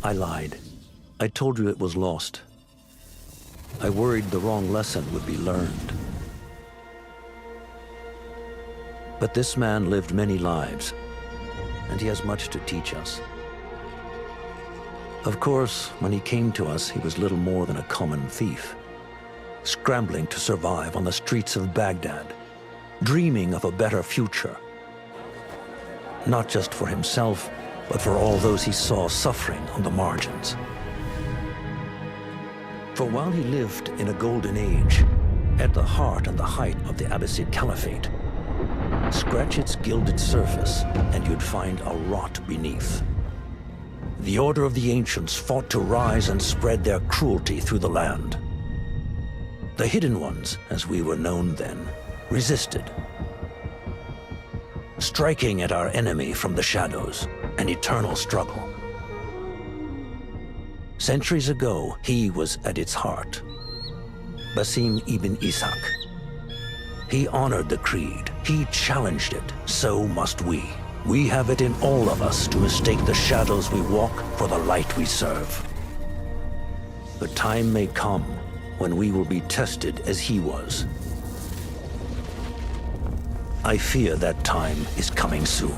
I lied. I told you it was lost. I worried the wrong lesson would be learned. But this man lived many lives, and he has much to teach us. Of course, when he came to us, he was little more than a common thief, scrambling to survive on the streets of Baghdad, dreaming of a better future. Not just for himself, but for all those he saw suffering on the margins. For while he lived in a golden age, at the heart and the height of the Abbasid Caliphate, scratch its gilded surface and you'd find a rot beneath. The Order of the Ancients fought to rise and spread their cruelty through the land. The Hidden Ones, as we were known then, resisted, striking at our enemy from the shadows, an eternal struggle. Centuries ago, he was at its heart, Basim ibn Ishaq. He honored the creed, he challenged it, so must we. We have it in all of us to mistake the shadows we walk for the light we serve. The time may come when we will be tested as he was. I fear that time is coming soon.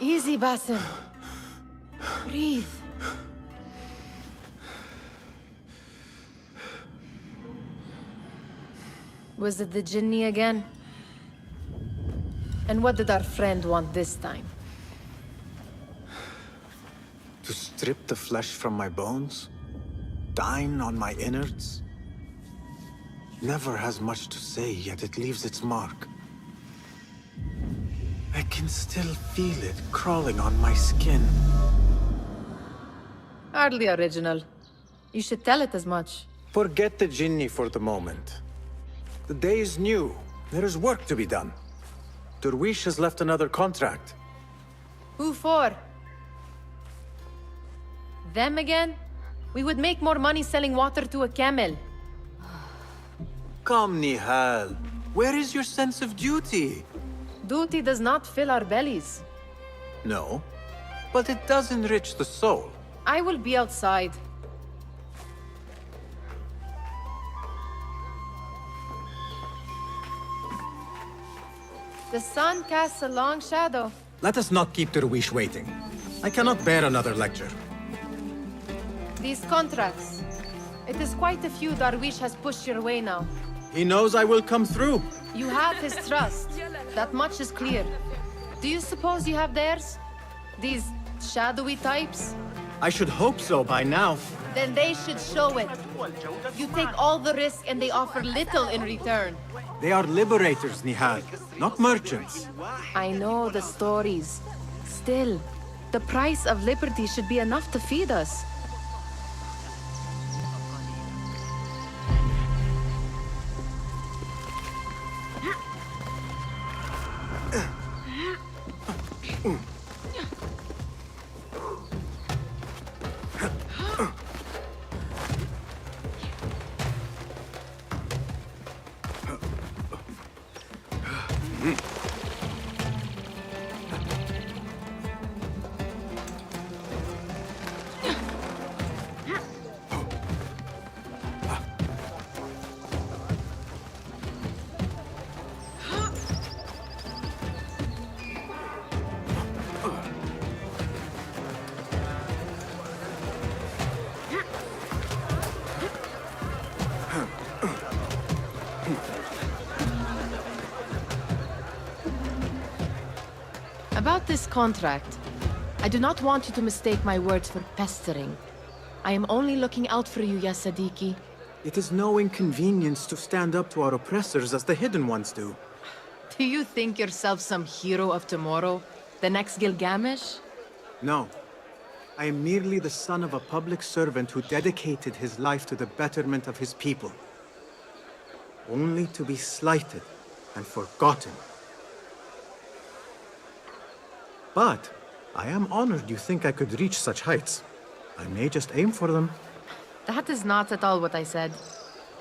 Easy, Basim. Breathe. Was it the Jinni again? And what did our friend want this time? To strip the flesh from my bones? Dine on my innards? Never has much to say, yet it leaves its mark. I can still feel it crawling on my skin. Hardly original. You should tell it as much. Forget the Jinni for the moment. The day is new. There is work to be done. Derwish has left another contract. Who for? Them again? We would make more money selling water to a camel. Come, Nihal. Where is your sense of duty? Duty does not fill our bellies. No, but it does enrich the soul. I will be outside. The sun casts a long shadow. Let us not keep Derwish waiting. I cannot bear another lecture. These contracts. It is quite a few Darwish has pushed your way now. He knows I will come through. You have his trust. That much is clear. Do you suppose you have theirs? These shadowy types? I should hope so by now. Then they should show it. You take all the risk and they offer little in return. They are liberators, Nihal, not merchants. I know the stories. Still, the price of liberty should be enough to feed us. About this contract, I do not want you to mistake my words for pestering. I am only looking out for you, ya Sadiki. It is no inconvenience to stand up to our oppressors as the Hidden Ones do. Do you think yourself some hero of tomorrow? The next Gilgamesh? No. I am merely the son of a public servant who dedicated his life to the betterment of his people. Only to be slighted and forgotten. But I am honored you think I could reach such heights. I may just aim for them. That is not at all what I said.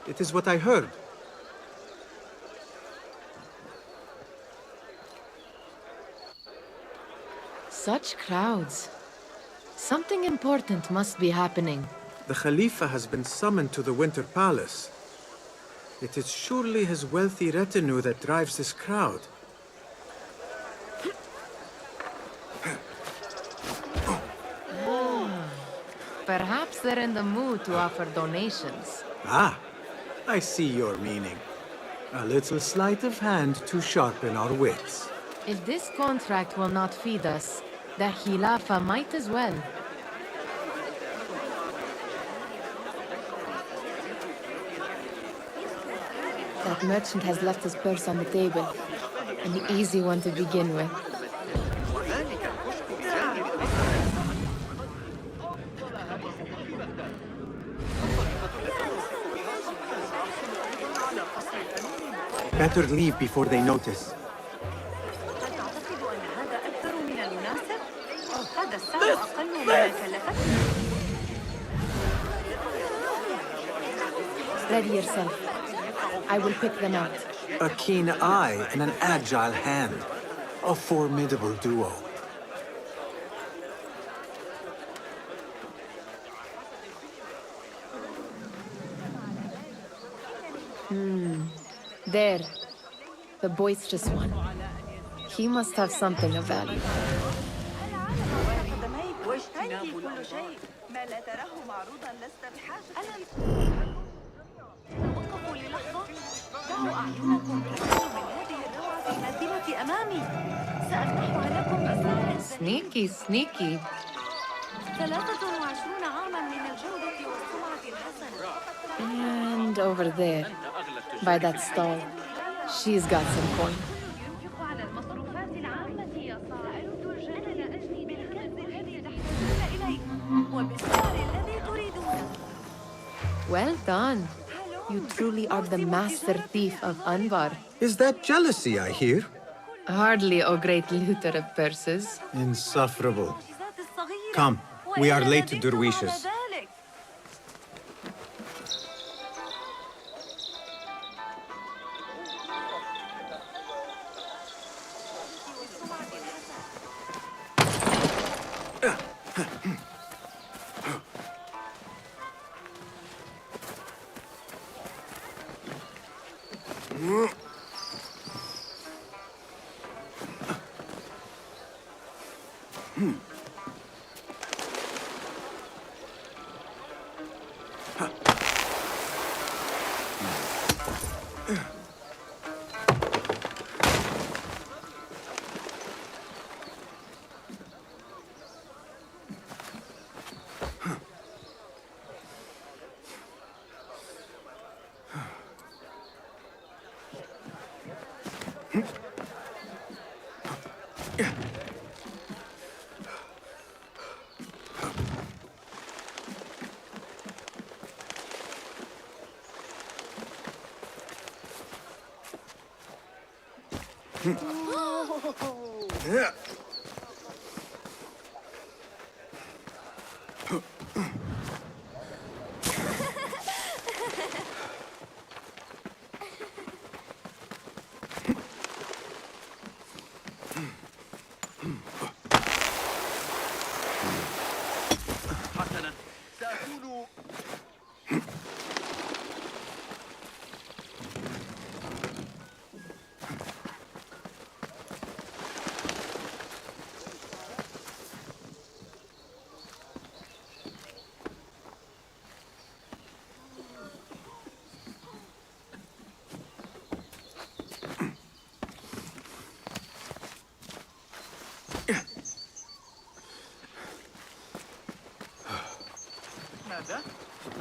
It is what I heard. Such crowds. Something important must be happening. The Khalifa has been summoned to the Winter Palace. It is surely his wealthy retinue that drives this crowd. Perhaps they're in the mood to offer donations. Ah, I see your meaning. A little sleight of hand to sharpen our wits. If this contract will not feed us, the Khilafa might as well. That merchant has left his purse on the table. An easy one to begin with. Better leave before they notice. Ready yourself. I will pick them out. A keen eye and an agile hand. A formidable duo. There. The boisterous one. He must have something of value. Sneaky, sneaky. And over there, by that stall, she's got some coin. Well done. You truly are the master thief of Anbar. Is that jealousy I hear? Hardly, O great looter of purses. Insufferable. Come, we are late to Derwishes.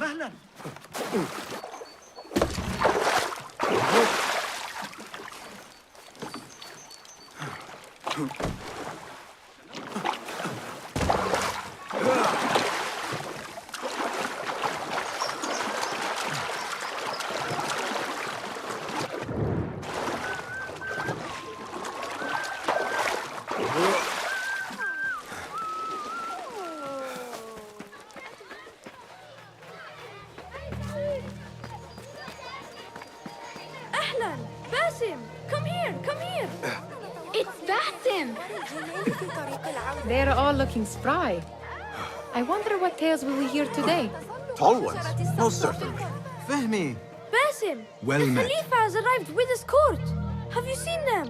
مهلا. أهلاً باسم come here it's Basim. They're all looking spry. I wonder what tales we will hear today. Tall ones, most certainly. Fehmi. Basim, Well the met. Khalifa has arrived with his court. Have you seen them?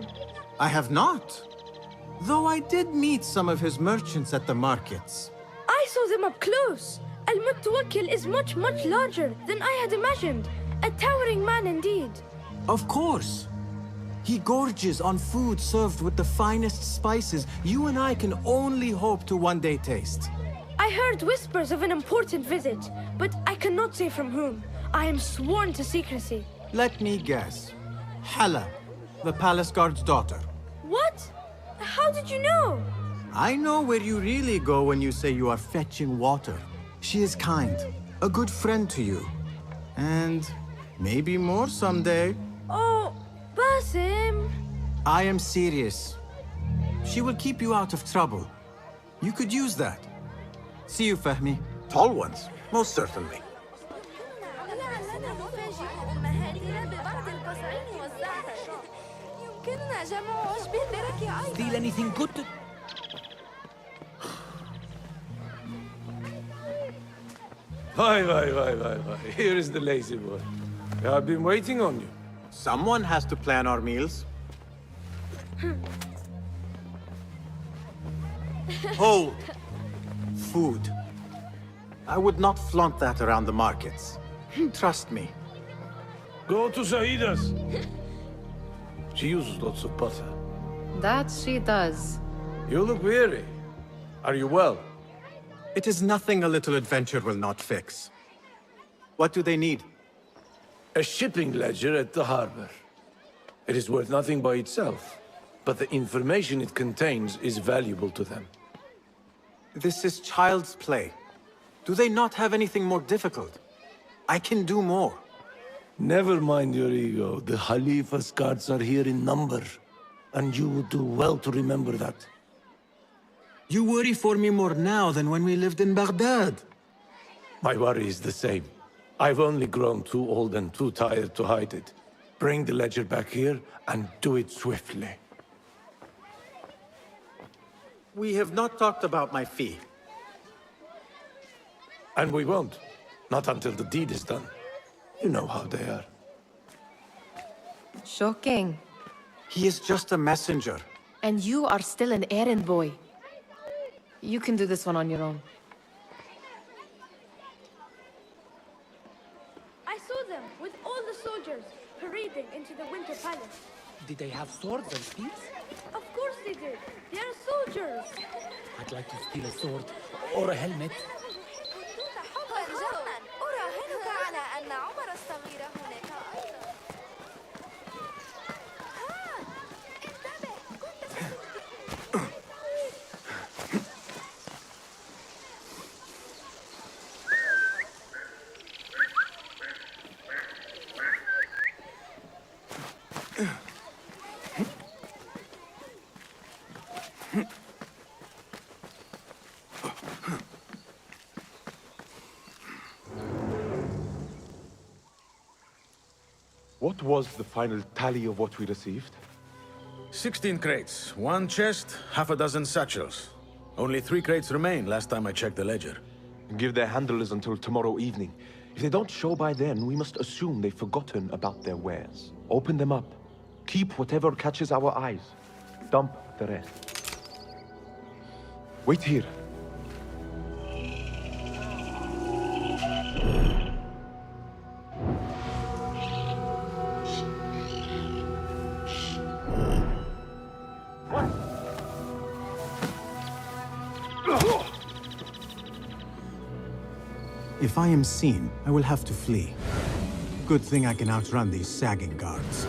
I have not. Though I did meet some of his merchants at the markets. I saw them up close. Al-Mutawakkil is much larger than I had imagined. A towering man indeed. Of course. He gorges on food served with the finest spices you and I can only hope to one day taste. I heard whispers of an important visit, but I cannot say from whom. I am sworn to secrecy. Let me guess. Hala, the palace guard's daughter. What? How did you know? I know where you really go when you say you are fetching water. She is kind, a good friend to you. And maybe more someday. Oh, Basim. I am serious. She will keep you out of trouble. You could use that. See you, Fahmi. Tall ones, most certainly. Steal anything good? Hi. Here is the lazy boy. I've been waiting on you. Someone has to plan our meals. Hold. Food. I would not flaunt that around the markets. Trust me. Go to Saida's. She uses lots of butter. That she does. You look weary. Are you well? It is nothing a little adventure will not fix. What do they need? A shipping ledger at the harbor. It is worth nothing by itself, but the information it contains is valuable to them. This is child's play. Do they not have anything more difficult? I can do more. Never mind your ego. The Khalifa's guards are here in number, and you would do well to remember that. You worry for me more now than when we lived in Baghdad. My worry is the same. I've only grown too old and too tired to hide it. Bring the ledger back here, and do it swiftly. We have not talked about my fee. And we won't. Not until the deed is done. You know how they are. Shocking. He is just a messenger. And you are still an errand boy. You can do this one on your own. I saw them with all the soldiers parading into the Winter Palace. Did they have swords and spears? Of course they did. They are soldiers. I'd like to steal a sword or a helmet. أراهنك على أن عمر الصغير هناك أيضا. What was the final tally of what we received? 16 crates, one chest, half a dozen satchels. Only 3 crates remain last time I checked the ledger. Give their handlers until tomorrow evening. If they don't show by then, we must assume they've forgotten about their wares. Open them up. Keep whatever catches our eyes. Dump the rest. Wait here. If I am seen, I will have to flee. Good thing I can outrun these sagging guards.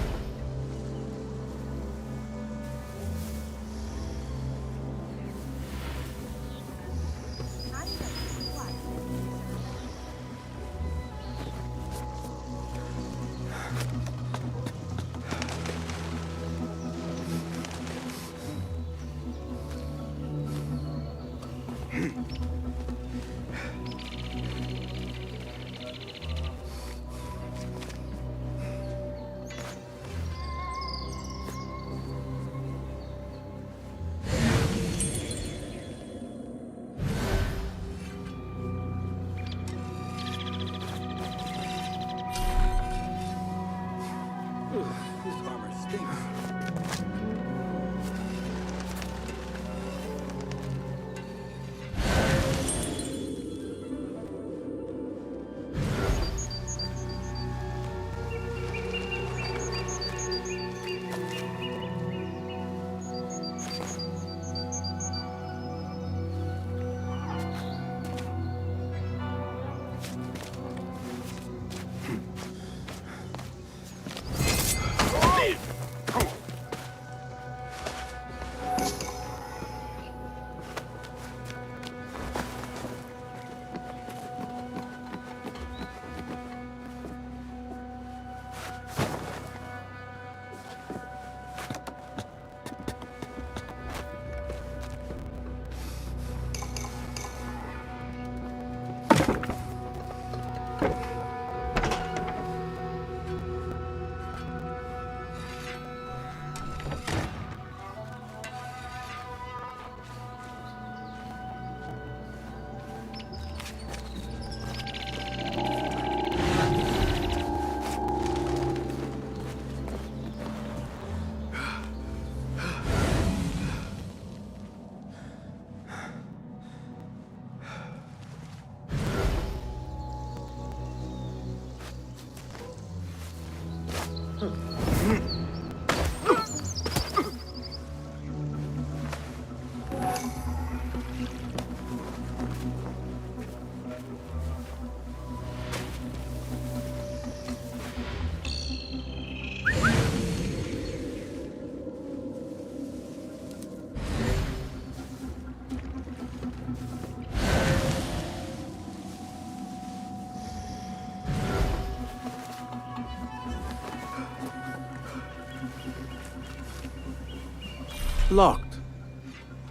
Locked.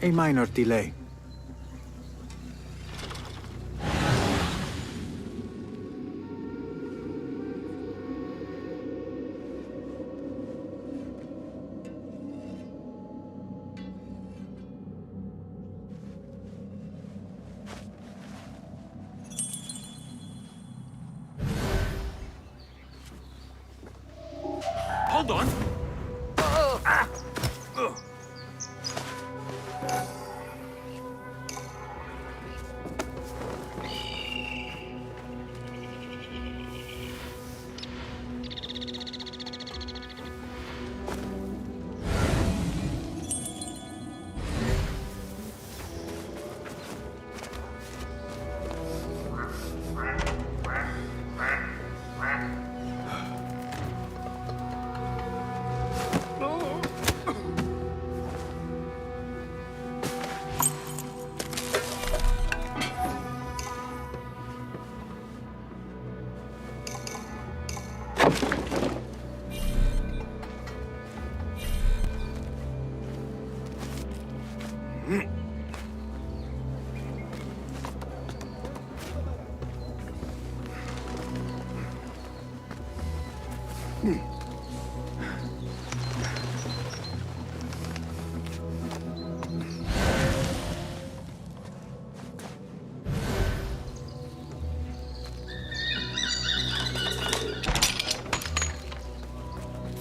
A minor delay. Hold on!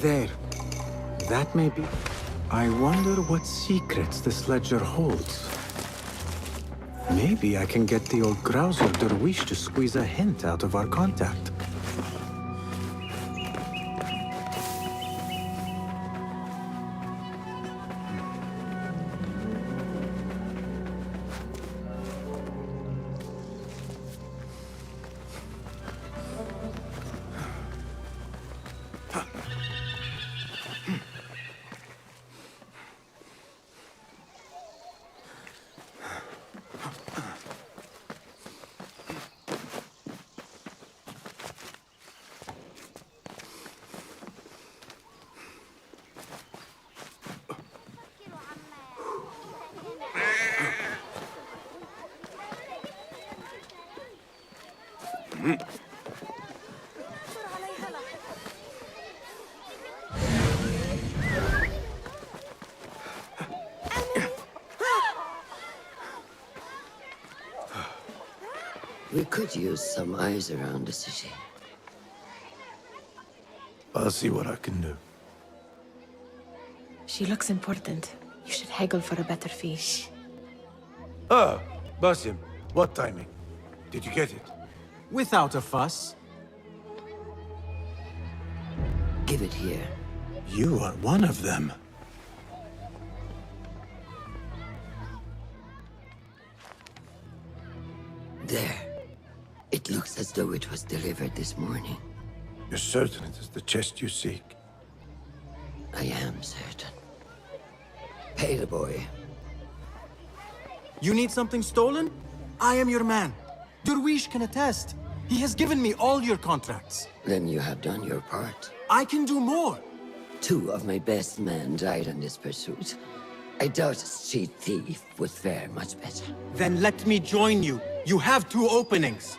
There. That may be. I wonder what secrets this ledger holds. Maybe I can get the old grouser Derwish to squeeze a hint out of our contact. We could use some eyes around the city. I'll see what I can do. She looks important. You should haggle for a better fee. Ah, Basim, what timing? Did you get it? Without a fuss. Give it here. You are one of them. There. It looks as though it was delivered this morning. You're certain it is the chest you seek? I am certain. Pay the boy. You need something stolen? I am your man. Derwish can attest. He has given me all your contracts. Then you have done your part. I can do more. 2 of my best men died in this pursuit. I doubt a street thief would fare much better. Then let me join you. You have 2 openings.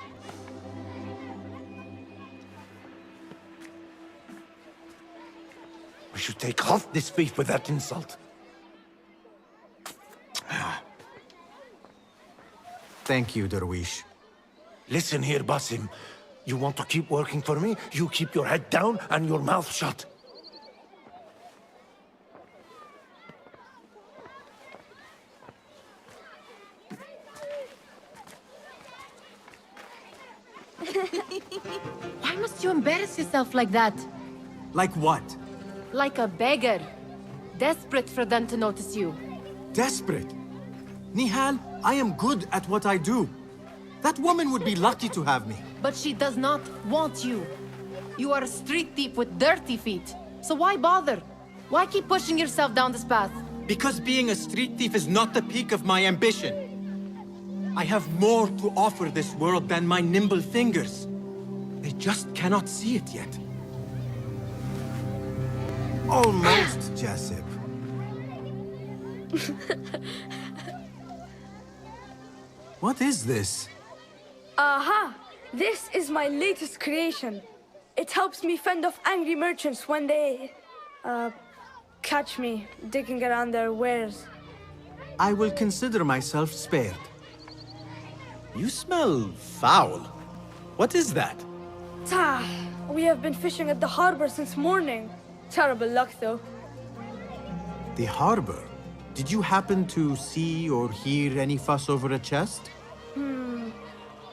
We should take off this beef with that insult. Thank you, Derwish. Listen here, Basim. You want to keep working for me? You keep your head down and your mouth shut. Why must you embarrass yourself like that? Like what? Like a beggar. Desperate for them to notice you. Desperate? Nihal, I am good at what I do. That woman would be lucky to have me. But she does not want you. You are a street thief with dirty feet. So why bother? Why keep pushing yourself down this path? Because being a street thief is not the peak of my ambition. I have more to offer this world than my nimble fingers. They just cannot see it yet. Almost, Jessup. What is this? Aha! This is my latest creation. It helps me fend off angry merchants when they... catch me digging around their wares. I will consider myself spared. You smell foul. What is that? Tah! We have been fishing at the harbor since morning. Terrible luck, though. The harbor? Did you happen to see or hear any fuss over a chest?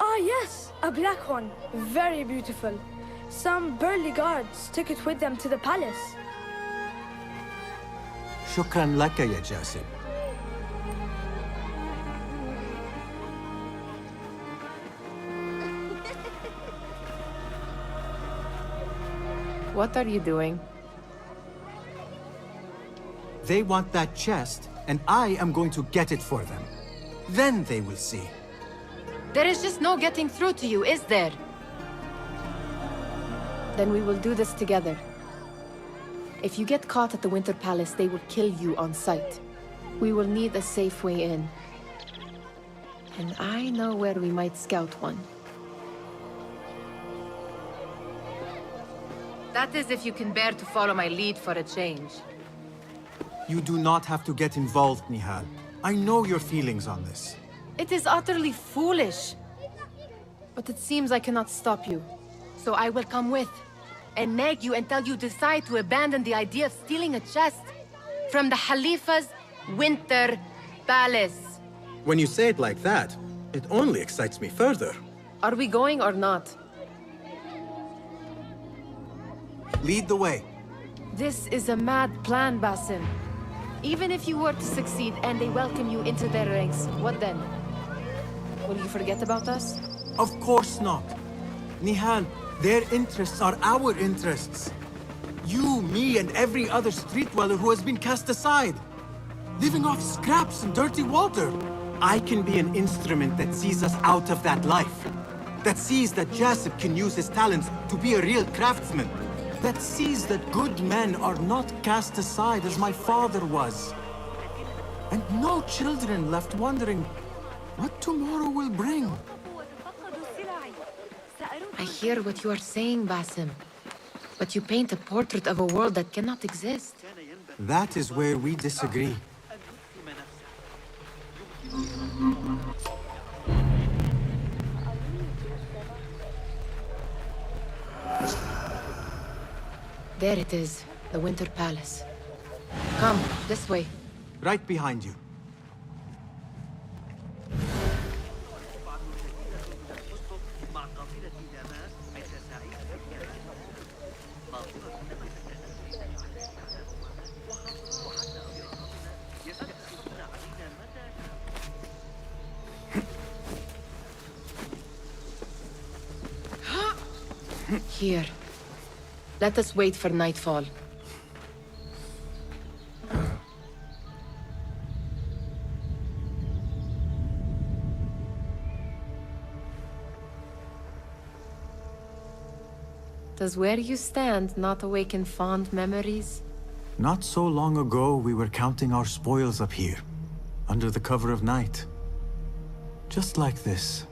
Ah, yes! A black one. Very beautiful. Some burly guards took it with them to the palace. Shukran laka, ya Jasip. What are you doing? They want that chest, and I am going to get it for them. Then they will see. There is just no getting through to you, is there? Then we will do this together. If you get caught at the Winter Palace, they will kill you on sight. We will need a safe way in. And I know where we might scout one. That is if you can bear to follow my lead for a change. You do not have to get involved, Nihal. I know your feelings on this. It is utterly foolish. But it seems I cannot stop you. So I will come with, and nag you until you decide to abandon the idea of stealing a chest from the Khalifa's Winter Palace. When you say it like that, it only excites me further. Are we going or not? Lead the way. This is a mad plan, Basim. Even if you were to succeed and they welcome you into their ranks, what then? Will you forget about us? Of course not. Nihal, their interests are our interests. You, me, and every other street dweller who has been cast aside. Living off scraps and dirty water. I can be an instrument that sees us out of that life. That sees that Jasip can use his talents to be a real craftsman. That sees that good men are not cast aside as my father was. And no children left wondering what tomorrow will bring. I hear what you are saying, Basim. But you paint a portrait of a world that cannot exist. That is where we disagree. There it is, the Winter Palace. Come, this way. Right behind you. Here. Let us wait for nightfall. Does where you stand not awaken fond memories? Not so long ago, we were counting our spoils up here, under the cover of night. Just like this.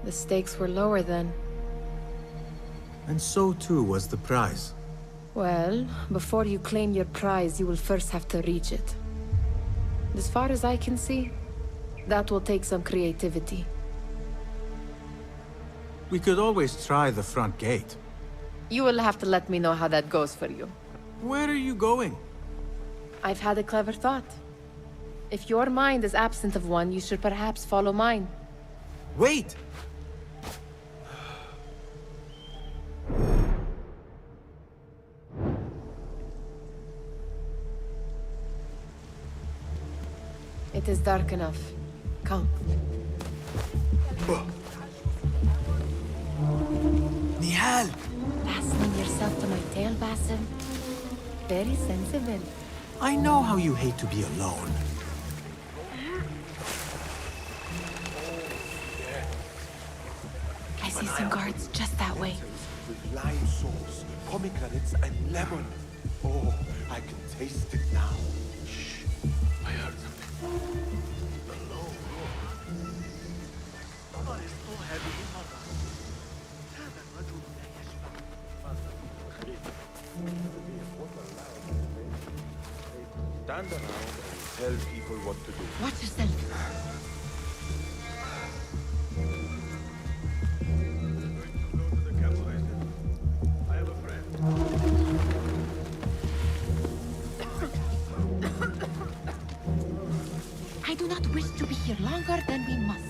The stakes were lower then. And so too was the prize. Well, before you claim your prize, you will first have to reach it. As far as I can see, that will take some creativity. We could always try the front gate. You will have to let me know how that goes for you. Where are you going? I've had a clever thought. If your mind is absent of one, you should perhaps follow mine. Wait! It is dark enough. Come. Nihal! Fastening yourself to my tail, Basim. Very sensible. I know how you hate to be alone. I see some guards just that way. With lime sauce, pomegranates, and lemon. Oh, I can taste it now. Shh. I heard something. Stand around and tell people what to do. Watch yourself. I do not wish to be here longer than we must.